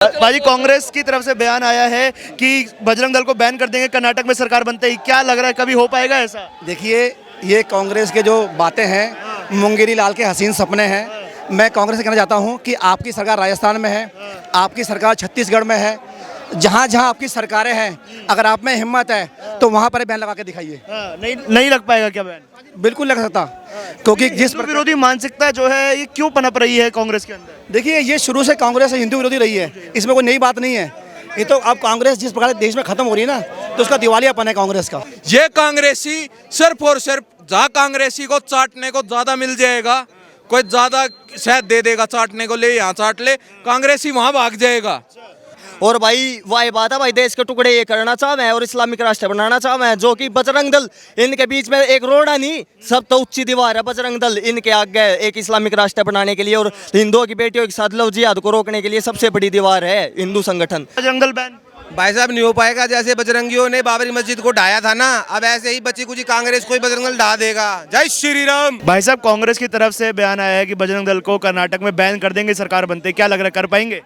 भाजी कांग्रेस की तरफ से बयान आया है कि बजरंग दल को बैन कर देंगे कर्नाटक में सरकार बनते ही। क्या लग रहा है, कभी हो पाएगा ऐसा? देखिए, ये कांग्रेस के जो बातें हैं मुंगेरी लाल के हसीन सपने हैं। मैं कांग्रेस से कहना चाहता हूं कि आपकी सरकार राजस्थान में है, आपकी सरकार छत्तीसगढ़ में है, जहां जहां आपकी सरकारें हैं, अगर आप में हिम्मत है तो वहां पर बैन लगा के दिखाइए। नहीं लग पाएगा क्या बैन? बिल्कुल लग सकता, क्योंकि जिस हिंदू विरोधी मानसिकता जो है ये क्यों पनप रही है कांग्रेस के अंदर? देखिए, ये शुरू से कांग्रेस हिंदू विरोधी रही है, इसमें कोई नई बात नहीं है। ये तो अब कांग्रेस जिस प्रकार देश में खत्म हो रही है ना, तो उसका दिवालियापन है कांग्रेस का। ये कांग्रेसी सिर्फ और सिर्फ जहाँ कांग्रेसी को चाटने को ज्यादा मिल जाएगा, कोई ज्यादा शायद दे देगा चाटने को, ले यहाँ चाट ले, कांग्रेसी वहां भाग जाएगा। और भाई वही बात है भाई, देश के टुकड़े ये करना चाहते हैं और इस्लामिक राष्ट्र बनाना चाहते हैं, जो कि बजरंग दल इनके बीच में एक रोड़ा नहीं, सब तो ऊंची दीवार है बजरंग दल इनके आगे एक इस्लामिक राष्ट्र बनाने के लिए और हिंदुओं की बेटियों के साथ लव जिहाद को रोकने के लिए सबसे बड़ी दीवार है हिंदू संगठन। बजरंग दल बैन भाई साहब नहीं हो पाएगा। जैसे बजरंगियों ने बाबरी मस्जिद को ढाया था ना, अब ऐसे ही बची कुछ कांग्रेस को ही बजरंग दल ढा देगा। जय श्री राम। भाई साहब, कांग्रेस की तरफ से बयान आया है कि बजरंग दल को कर्नाटक में बैन कर देंगे सरकार बनते। क्या लग रहा है, कर पाएंगे?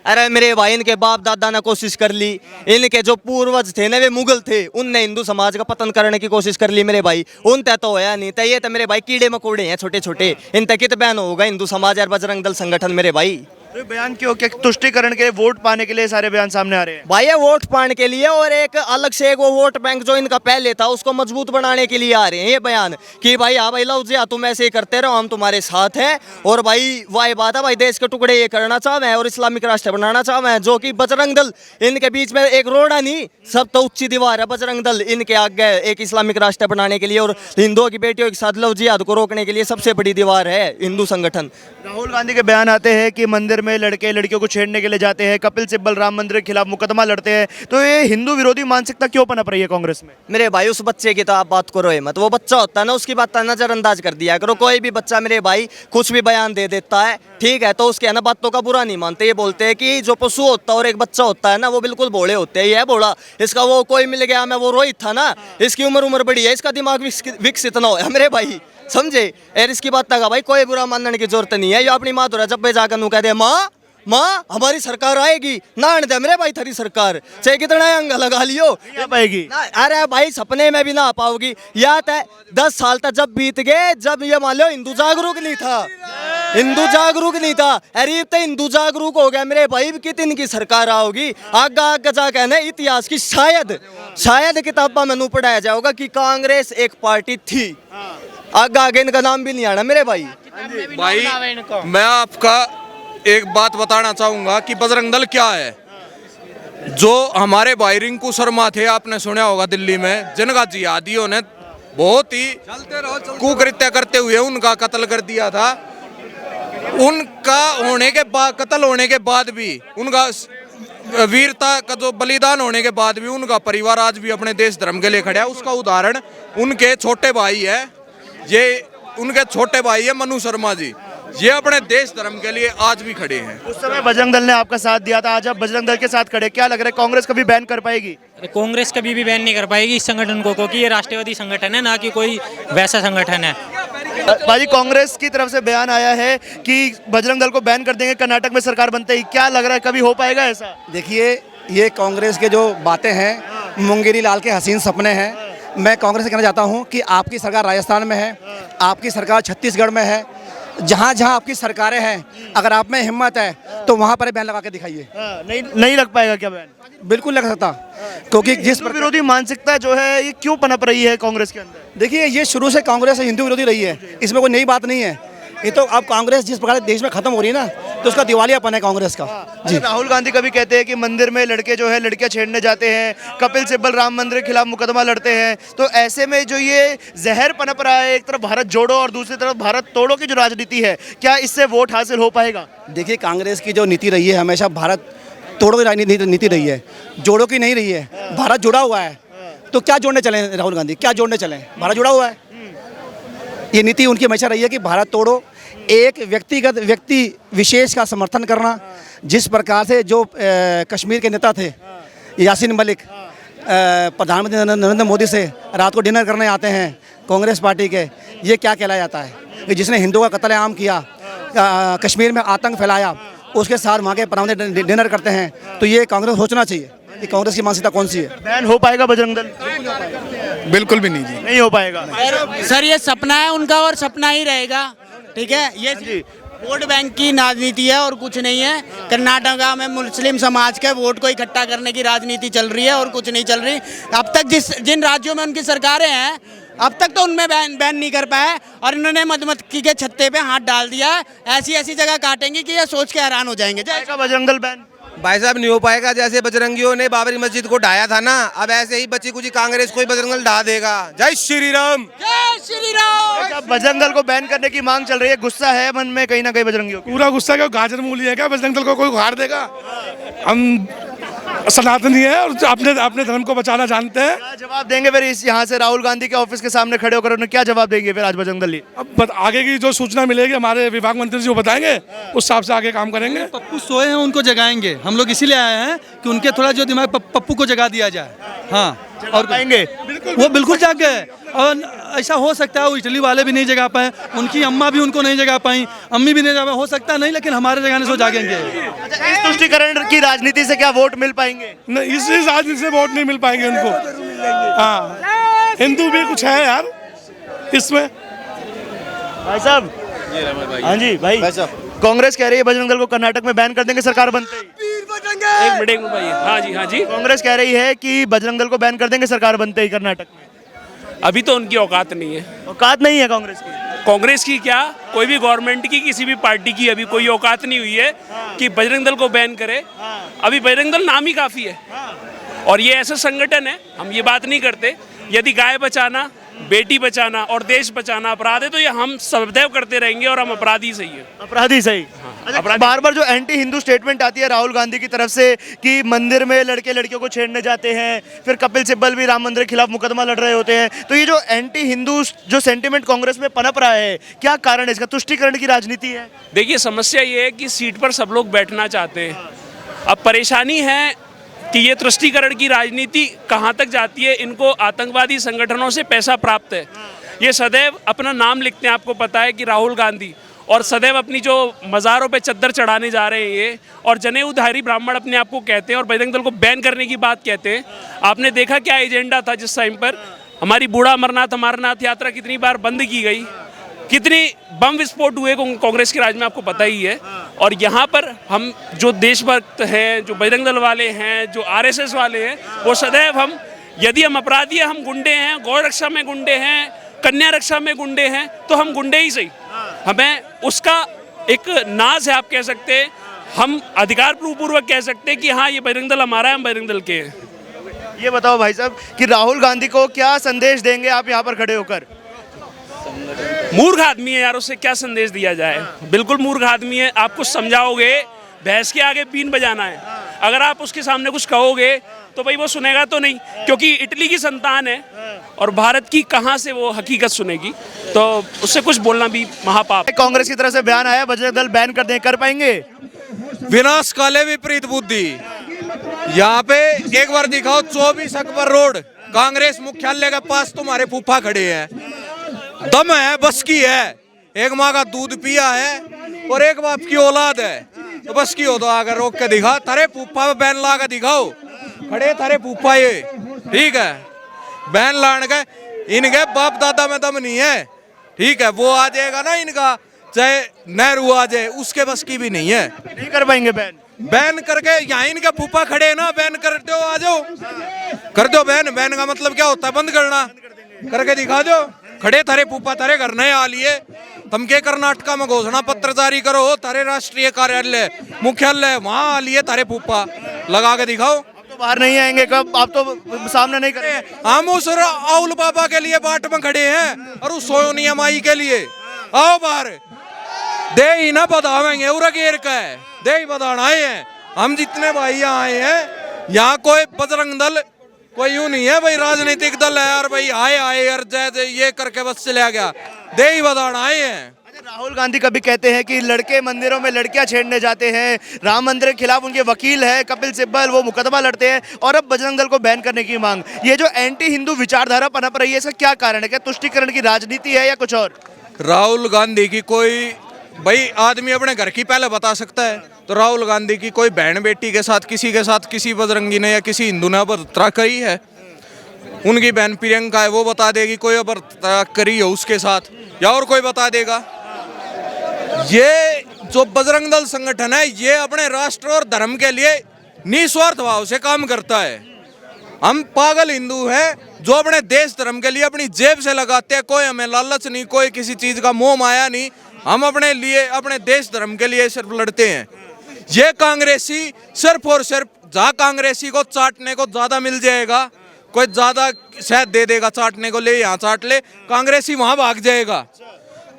अरे मेरे भाई, इनके बाप दादा ने कोशिश कर ली, इनके जो पूर्वज थे ना वे मुगल थे, उनने हिंदू समाज का पतन करने की कोशिश कर ली मेरे भाई, उन तय तो होया नहीं। तय ये तो मेरे भाई कीड़े मकोड़े हैं छोटे छोटे, इन तक कित बैन होगा हिंदू समाज और बजरंग दल संगठन मेरे भाई। तो बयान क्यों, क्या तुष्टिकरण के लिए, वोट पाने के लिए सारे बयान सामने आ रहे हैं? भाई ये वोट पाने के लिए और एक अलग से एक वो वोट बैंक जो इनका पहले था उसको मजबूत बनाने के लिए आ रहे हैं ये बयान कि भाई हाँ भाई लव जी तुम ऐसे ही करते रहो, हम तुम्हारे साथ हैं। और भाई वही बात है भाई, देश के टुकड़े ये करना चाहते हैं और इस्लामिक राष्ट्र बनाना चाहते हैं, जो कि बजरंग दल इनके बीच में एक रोड़ा नहीं, सब तो ऊंची दीवार है बजरंग दल इनके आगे एक इस्लामिक राष्ट्र बनाने के लिए और हिंदुओं की बेटियों के साथ लव जिहाद को रोकने के लिए सबसे बड़ी दीवार है हिंदू संगठन। राहुल गांधी के बयान आते हैं कि मंदिर में लड़के लड़कियों को छेड़ने के लिए जाते हैं, कपिल सिब्बल राम मंदिर के खिलाफ मुकदमा लड़ते हैं। तो ये हिंदू विरोधी मानसिकता क्यों पनप रही है कांग्रेस में? मेरे भाई उस बच्चे की तो आप बात करो मत, वो बच्चा होता है ना, उसकी बात नजरअंदाज कर दिया करो। कोई भी बच्चा मेरे भाई कुछ भी बयान दे देता है, ठीक है, तो उसके है ना बातों का बुरा नहीं मानते। ये बोलते हैं कि जो पशु होता है और एक बच्चा होता है ना, वो बिल्कुल भोले होते हैं। ये है भोला, इसका वो कोई मिल गया, मैं वो रोहित था ना, इसकी उम्र बड़ी है, इसका दिमाग विकसित ना हो मेरे भाई, समझे? और इसकी बात का भाई कोई बुरा मानने की जरूरत नहीं है। ये अपनी माँ तो जब पे जाकर नू कह दे माँ माँ हमारी सरकार आएगी ना, दे मेरे भाई थारी सरकार चाहे कितना अंग लगा लियो पाएगी। अरे भाई सपने में भी ना आ पाओगी। याद है 10 साल तक जब बीत गए, जब ये मान लो हिंदू जागरूक नहीं था, हिंदू जागरूक नहीं था, अरे तो हिंदू जागरूक हो गया मेरे भाई, कितनी की सरकार आओगी आगे आगे जाके ना इतिहास की शायद किताबा में पढ़ाया जाएगा कि कांग्रेस एक पार्टी थी, आगे आगे इनका नाम भी नहीं आना मेरे भाई। मैं आपका एक बात बताना चाहूंगा कि बजरंग दल क्या है। जो हमारे भाई रिंकू शर्मा थे, आपने सुना होगा, दिल्ली में जिनका जिहादियों ने बहुत ही कुकृत्य करते हुए उनका कत्ल कर दिया था, उनका कत्ल होने के बाद भी, उनका वीरता का जो बलिदान होने के बाद भी उनका परिवार आज भी अपने देश धर्म के लिए खड़ा है। उसका उदाहरण उनके छोटे भाई है, ये उनके छोटे भाई है मनु शर्मा जी, ये अपने देश धर्म के लिए आज भी खड़े हैं। उस समय बजरंग दल ने आपका साथ दिया था, आज आप बजरंग दल के साथ खड़े, क्या लग रहा है कांग्रेस कभी बैन कर पाएगी? कांग्रेस कभी भी बैन नहीं कर पाएगी इस संगठन को, क्योंकि ये राष्ट्रवादी संगठन है, ना कि कोई वैसा संगठन है। भाजी कांग्रेस की तरफ से बयान आया है कि बजरंग दल को बैन कर देंगे कर्नाटक में सरकार बनते ही। क्या लग रहा है, कभी हो पाएगा ऐसा? देखिए, ये कांग्रेस के जो बातें हैं मुंगेरी लाल के हसीन सपने हैं। मैं कांग्रेस से कहना चाहता हूं कि आपकी सरकार राजस्थान में है, आपकी सरकार छत्तीसगढ़ में है, जहां जहां आपकी सरकारें हैं, अगर आप में हिम्मत है तो वहां पर बैन लगा के दिखाइए। नहीं लग पाएगा क्या बैन? बिल्कुल लग सकता, क्योंकि जिस विरोधी मानसिकता जो है ये क्यों पनप रही है कांग्रेस के अंदर? देखिए, ये शुरू से कांग्रेस हिंदू विरोधी रही है, इसमें कोई नई बात नहीं है। ये तो अब कांग्रेस जिस प्रकार देश में खत्म हो रही है ना, तो उसका दिवालियापन है कांग्रेस का। जी, राहुल गांधी कभी कहते हैं कि मंदिर में लड़के जो है लड़कियां छेड़ने जाते हैं, कपिल सिब्बल राम मंदिर के खिलाफ मुकदमा लड़ते हैं। तो ऐसे में जो ये जहर पनप रहा है, एक तरफ भारत जोड़ो और दूसरी तरफ भारत तोड़ो की जो राजनीति है, क्या इससे वोट हासिल हो पाएगा? देखिए, कांग्रेस की जो नीति रही है हमेशा भारत तोड़ो की नीति रही है, जोड़ो की नहीं रही है। भारत जुड़ा हुआ है, तो क्या जोड़ने चले राहुल गांधी, क्या जोड़ने चले? भारत जुड़ा हुआ है। ये नीति उनकी हमेशा रही है कि भारत तोड़ो, एक व्यक्ति विशेष का समर्थन करना। जिस प्रकार से जो कश्मीर के नेता थे यासीन मलिक, प्रधानमंत्री नरेंद्र मोदी से रात को डिनर करने आते हैं कांग्रेस पार्टी के, ये क्या कहलाया जाता है कि जिसने हिंदुओं का कत्लेआम किया, कश्मीर में आतंक फैलाया, उसके साथ वहाँ के परमानेंट डिनर करते हैं। तो ये कांग्रेस सोचना चाहिए कि कांग्रेस की मानसिकता कौन सी है। बैन हो पाएगा बजरंग दल? बिल्कुल भी नहीं जी। नहीं हो पाएगा। सर ये सपना है उनका और सपना ही रहेगा, ठीक है। ये जी। वोट बैंक की राजनीति है और कुछ नहीं है। कर्नाटका में मुस्लिम समाज के वोट को इकट्ठा करने की राजनीति चल रही है और कुछ नहीं चल रही। अब तक जिन राज्यों में उनकी सरकारें हैं, अब तक तो उनमें बैन नहीं कर पाए और इन्होंने मधुमक्खी के छत्ते पे हाथ डाल दिया है। ऐसी ऐसी जगह काटेंगे कि ये सोच के हैरान हो जाएंगे। पाएगा बजरंग दल बैन? भाई साहब नहीं हो पाएगा। जैसे बजरंगियों ने बाबरी मस्जिद को ढाया था ना, अब ऐसे ही बची कुछ कांग्रेस को ही बजरंग दल ढा देगा। जय श्री राम। जय श्री राम। अच्छा, बजरंग दल को बैन करने की मांग चल रही है, गुस्सा है मन में कहीं ना कहीं बजरंगियों को? पूरा गुस्सा क्या गाजर मूली है क्या? बजरंग दल को कोई उखाड़ देगा? हम सनातनी है और अपने धर्म को बचाना जानते हैं। क्या जवाब देंगे फिर इस यहाँ से राहुल गांधी के ऑफिस के सामने खड़े होकर उन्हें क्या जवाब देंगे फिर आज बजरंग दल? अब आगे की जो सूचना मिलेगी हमारे विभाग मंत्री जी वो बताएंगे, उस हिसाब से आगे काम करेंगे। पप्पू सोए हैं, उनको जगाएंगे। हम लोग इसीलिए आए हैं कि उनके थोड़ा जो दिमाग पप्पू को जगा दिया जाए। हाँ, और पाएंगे? वो बिल्कुल जाग गए। और ऐसा हो सकता है वो इटली वाले भी नहीं जगा पाए, उनकी अम्मा भी उनको नहीं जगा पाई, अम्मी भी नहीं जगा पाई। हो सकता है नहीं, लेकिन हमारे जगाने से वो जागेंगे। अच्छा, इस तुष्टिकरण की राजनीति से क्या वोट मिल पाएंगे? नहीं, इस राजनीति से वोट नहीं मिल पाएंगे उनको। हाँ, हिंदू भी कुछ है यार इसमें। भाई साहब। हाँ जी भाई कांग्रेस कह रही है बजरंग दल को कर्नाटक में बैन कर देंगे सरकार बनते ही। एक मिनट भाई। हाँ जी। कांग्रेस कह रही है कि बजरंग दल को बैन कर देंगे सरकार बनते ही कर्नाटक में। अभी तो उनकी औकात नहीं है। औकात नहीं है कांग्रेस की? कांग्रेस की क्या, कोई भी गवर्नमेंट की, किसी भी पार्टी की अभी कोई औकात नहीं हुई है कि बजरंग दल को बैन करे। अभी बजरंग दल नाम ही काफी है। और ये ऐसा संगठन है, हम ये बात नहीं करते। यदि गाय बचाना, बेटी बचाना और देश बचाना अपराध है तो ये हम सदैव करते रहेंगे और हम अपराधी सही है। अपराधी सही। अच्छा, बार बार जो एंटी हिंदू स्टेटमेंट आती है राहुल गांधी की तरफ से कि मंदिर में लड़के लड़कियों को छेड़ने जाते हैं, फिर कपिल सिब्बल भी राम मंदिर के खिलाफ मुकदमा लड़ रहे होते हैं, तो ये जो एंटी हिंदू जो सेंटिमेंट कांग्रेस में पनप रहा है, क्या कारण है इसका? तुष्टिकरण की राजनीति है? देखिए, समस्या ये है कि सीट पर सब लोग बैठना चाहते हैं। अब परेशानी है कि ये तुष्टिकरण की राजनीति कहाँ तक जाती है। इनको आतंकवादी संगठनों से पैसा प्राप्त है। ये सदैव अपना नाम लिखते हैं, आपको पता है कि राहुल गांधी, और सदैव अपनी जो मज़ारों पे चद्दर चढ़ाने जा रहे हैं ये, और जनेऊधारी ब्राह्मण अपने आप को कहते हैं और बजरंग दल को बैन करने की बात कहते हैं। आपने देखा क्या एजेंडा था जिस टाइम पर हमारी बूढ़ा अमरनाथ यात्रा कितनी बार बंद की गई, कितनी बम विस्फोट हुए कांग्रेस के राज में, आपको पता ही है। और यहाँ पर हम जो देशभक्त हैं, जो बजरंग दल वाले हैं, जो आरएसएस वाले हैं, वो सदैव हम, यदि हम अपराधी हैं, हम गुंडे हैं, गौ रक्षा में गुंडे हैं, कन्या रक्षा में गुंडे हैं, तो हम गुंडे ही सही। हमें उसका एक नाज है, आप कह सकते हैं। हम अधिकार पूर्वक कह सकते हैं कि हाँ, ये बजरंग दल हमारा है, हम बजरंग दल के हैं। ये बताओ भाई साहब कि राहुल गांधी को क्या संदेश देंगे आप यहाँ पर खड़े होकर? मूर्ख आदमी है यार, उससे क्या संदेश दिया जाए? बिल्कुल मूर्ख आदमी है। आप कुछ समझाओगे, भैंस के आगे बीन बजाना है। अगर आप उसके सामने कुछ कहोगे तो भाई वो सुनेगा तो नहीं, क्योंकि इटली की संतान है और भारत की कहाँ से वो हकीकत सुनेगी। तो उससे कुछ बोलना भी महापाप। कांग्रेस की तरफ से बयान आया बजरंग दल बैन कर दें, कर पाएंगे? विनाश काले विपरीत बुद्धि। यहाँ पे एक बार दिखाओ 24 अकबर रोड कांग्रेस मुख्यालय के पास तुम्हारे फूफा खड़े हैं। दम है, बस की है, एक माँ का दूध पिया है और एक बाप की औलाद है, तो बस की हो तो आकर रोक के दिखा। थारे फूफा पे बैन ला के दिखाओ, खड़े थारे फूफा ये, ठीक है। बैन लाने के इनके बाप दादा में दम नहीं है, ठीक है। वो आ जाएगा ना इनका, चाहे नेहरू आ जाए, उसके बस की भी नहीं है। नहीं कर पाएंगे बैन? बैन करके यहाँ इनके फूफा खड़े हैं ना, बैन कर दो, आ जाओ कर दो बैन। बैन का मतलब क्या होता है? बंद करना। करके दिखा दो, खड़े थारे फूफा थारे घर नए आ लिए। तुम के कर्नाटका में घोषणा पत्र जारी करो, तारे राष्ट्रीय कार्यालय मुख्यालय वहाँ आ लिए तारे फूफा, लगा के दिखाओ। तो बाहर नहीं आएंगे कब? आप तो सामने नहीं करें। हम उस राहुल बाबा के लिए बाट में खड़े हैं और उस सोनिया माई के लिए। आओ बाहर, दे ही ना बतावेंगे, उरा घेर का है, दे ही बताना आए हैं। हम जितने भाई यहाँ आए हैं, यहाँ कोई बजरंग दल कोई यूं नहीं है भाई राजनीतिक दल है और भाई आए यार जय ये करके बस चला गया, दे ही बताना आए हैं। राहुल गांधी कभी कहते हैं कि लड़के मंदिरों में लड़कियां छेड़ने जाते हैं, राम मंदिर के खिलाफ उनके वकील है कपिल सिब्बल, वो मुकदमा लड़ते हैं, और अब बजरंग दल को बैन करने की मांग। ये जो एंटी हिंदू विचारधारा पनप रही है, इसका क्या कारण है? क्या तुष्टिकरण की राजनीति है या कुछ और? राहुल गांधी की कोई भाई आदमी अपने घर की पहले बता सकता है। तो राहुल गांधी की कोई बहन बेटी के साथ किसी बजरंगी ने या किसी हिंदू ने बलात्कार करी है, उनकी बहन प्रियंका है वो बता देगी, कोई बलात्कार करी हो उसके साथ, या और कोई बता देगा। ये जो बजरंग दल संगठन है ये अपने राष्ट्र और धर्म के लिए निस्वार्थ भाव से काम करता है। हम पागल हिंदू हैं जो अपने देश धर्म के लिए अपनी जेब से लगाते हैं, कोई हमें लालच नहीं, कोई किसी चीज का मोह माया नहीं, हम अपने लिए अपने देश धर्म के लिए सिर्फ लड़ते हैं। ये कांग्रेसी सिर्फ और सिर्फ जहाँ कांग्रेसी को चाटने को ज्यादा मिल जाएगा, कोई ज्यादा शायद दे देगा चाटने को, ले यहाँ चाट ले, कांग्रेसी वहां भाग जाएगा।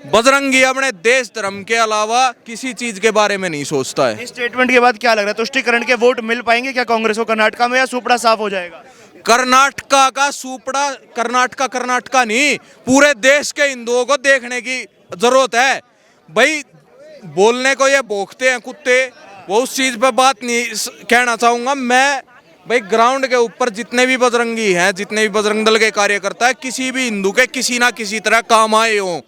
बजरंगी अपने देश धर्म के अलावा किसी चीज के बारे में नहीं सोचता है। इस स्टेटमेंट के बाद क्या लग रहा है, तुष्टिकरण के वोट मिल पाएंगे क्या कांग्रेस को कर्नाटका में, या सुपड़ा साफ हो जाएगा? कर्नाटका का सुपड़ा, कर्नाटका नहीं, पूरे देश के हिंदुओं को देखने की जरूरत है। भाई बोलने को ये भौंकते हैं कुत्ते, वो उस चीज पे बात नहीं कहना चाहूंगा मैं। भाई ग्राउंड के ऊपर जितने भी बजरंगी हैं, जितने भी बजरंग दल के कार्यकर्ता है, किसी भी हिंदू के किसी ना किसी तरह काम आए हों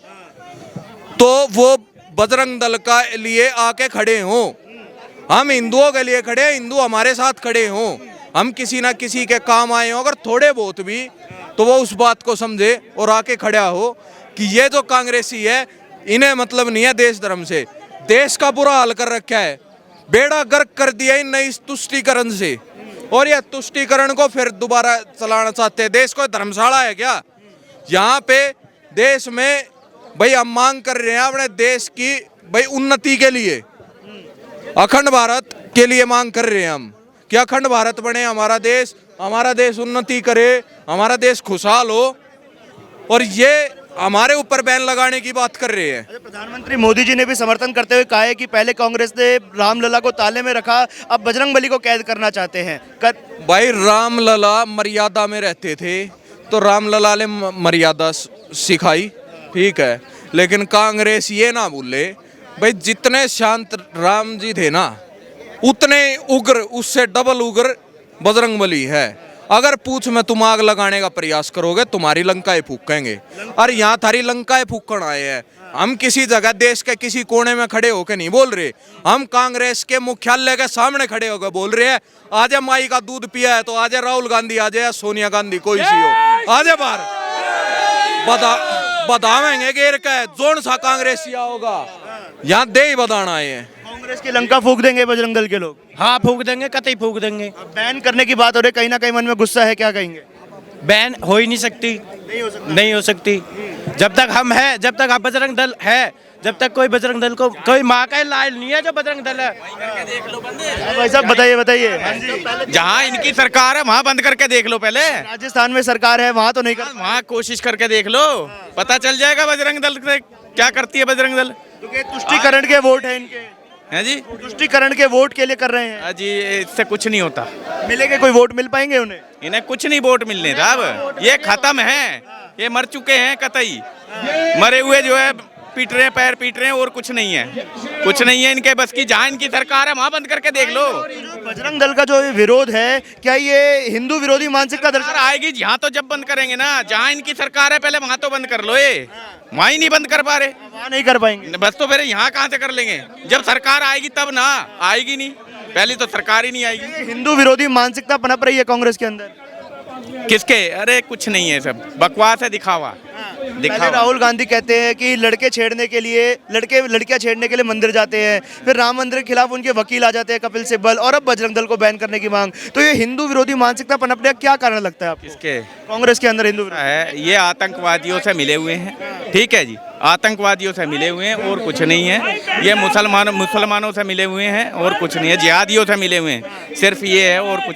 तो वो बजरंग दल का लिए आके खड़े हों। हम हिंदुओं के लिए खड़े हैं, हिंदू हमारे साथ खड़े हों, हम किसी ना किसी के काम आए हों अगर थोड़े बहुत भी, तो वो उस बात को समझे और आके खड़ा हो कि ये जो कांग्रेसी है इन्हें मतलब नहीं है देश धर्म से। देश का बुरा हाल कर रखा है, बेड़ा गर्क कर दिया इन नई तुष्टीकरण से, और यह तुष्टीकरण को फिर दोबारा चलाना चाहते हैं। देश को धर्मशाला है क्या? यहाँ पे देश में भाई हम मांग कर रहे हैं अपने देश की भाई उन्नति के लिए, अखंड भारत के लिए मांग कर रहे हैं हम कि अखंड भारत बने, हमारा देश उन्नति करे, हमारा देश खुशहाल हो, और ये हमारे ऊपर बैन लगाने की बात कर रहे हैं। प्रधानमंत्री मोदी जी ने भी समर्थन करते हुए कहा है कि पहले कांग्रेस ने रामलला को ताले में रखा, अब बजरंगबली को कैद करना चाहते हैं। भाई रामलला मर्यादा में रहते थे तो रामलला ने मर्यादा सिखाई, ठीक है, लेकिन कांग्रेस ये ना भूले भाई जितने शांत राम जी थे ना उतने उग्र, उससे डबल उग्र बजरंगबली है। अगर पूछ में तुम आग लगाने का प्रयास करोगे तुम्हारी लंकाएं फूकेंगे, और यहाँ थारी लंकाएं फूकण आए हैं। हम किसी जगह देश के किसी कोने में खड़े होकर नहीं बोल रहे, हम कांग्रेस के मुख्यालय के सामने खड़े होकर बोल रहे हैं। आज माई का दूध पिया है तो आज राहुल गांधी आ जाए, सोनिया गांधी कोई सी हो, आज बाहर बतावेंगे घेर का जोन सा कांग्रेसी होगा, यहाँ दे ही बताना आए हैं। कांग्रेस की लंका फूक देंगे बजरंग दल के लोग? हाँ फूक देंगे, कतई फूक देंगे। बैन करने की बात हो रही, कहीं ना कहीं मन में गुस्सा है, क्या कहेंगे? बैन हो ही नहीं सकती, नहीं हो सकती। जब तक हम है, जब तक आप बजरंग दल है, जब तक कोई बजरंग दल को कोई माँ का लाल नहीं है जो बजरंग दल है। भाई साहब बताइए। जहाँ इनकी सरकार है वहाँ बंद करके देख लो पहले। राजस्थान में सरकार है, वहाँ तो नहीं कर, वहाँ कोशिश करके देख लो, पता चल जाएगा बजरंग दल से क्या करती है बजरंग दल। क्योंकि तुष्टीकरण के वोट है इनके, है जी, तुष्टीकरण के वोट के लिए कर रहे हैं। जी इससे कुछ नहीं होता। मिलेंगे कोई वोट मिल पाएंगे उन्हें? इन्हें कुछ नहीं वोट मिलने साहब, ये खत्म है, ये मर चुके हैं कतई, मरे हुए जो है पीट रहे हैं, पैर पीट रहे हैं, और कुछ नहीं है, कुछ नहीं है इनके बस की। जहाँ इनकी सरकार है वहाँ बंद करके देख लो। बजरंग दल का जो विरोध है, क्या ये हिंदू विरोधी मानसिकता दर्शा आएगी यहाँ तो जब बंद करेंगे ना, जहाँ इनकी सरकार है पहले वहाँ तो बंद कर लो, ये वहाँ ही नहीं बंद कर पा रहे, वहाँ नहीं कर पाएंगे बस तो फिर यहाँ कहाँ से कर लेंगे? जब सरकार आएगी तब ना, आएगी नहीं, पहले तो सरकार ही नहीं आएगी। हिंदू विरोधी मानसिकता पनप रही है कांग्रेस के अंदर। किसके? अरे कुछ नहीं है, सब बकवास है, दिखावा। पहले राहुल गांधी कहते हैं कि लड़के छेड़ने के लिए, लड़कियां छेड़ने के लिए मंदिर जाते हैं, फिर राम मंदिर के खिलाफ उनके वकील आ जाते हैं कपिल सिब्बल, और अब बजरंग दल को बैन करने की मांग। तो ये हिंदू विरोधी मानसिकता पनपने का क्या कारण लगता है आपको? किसके? कांग्रेस के अंदर हिंदू है, ये आतंकवादियों से मिले हुए हैं, ठीक है जी, आतंकवादियों से मिले हुए हैं और कुछ नहीं है। ये मुसलमानों से मिले हुए हैं और कुछ नहीं है, जिहादियों से मिले हुए हैं, सिर्फ ये है और कुछ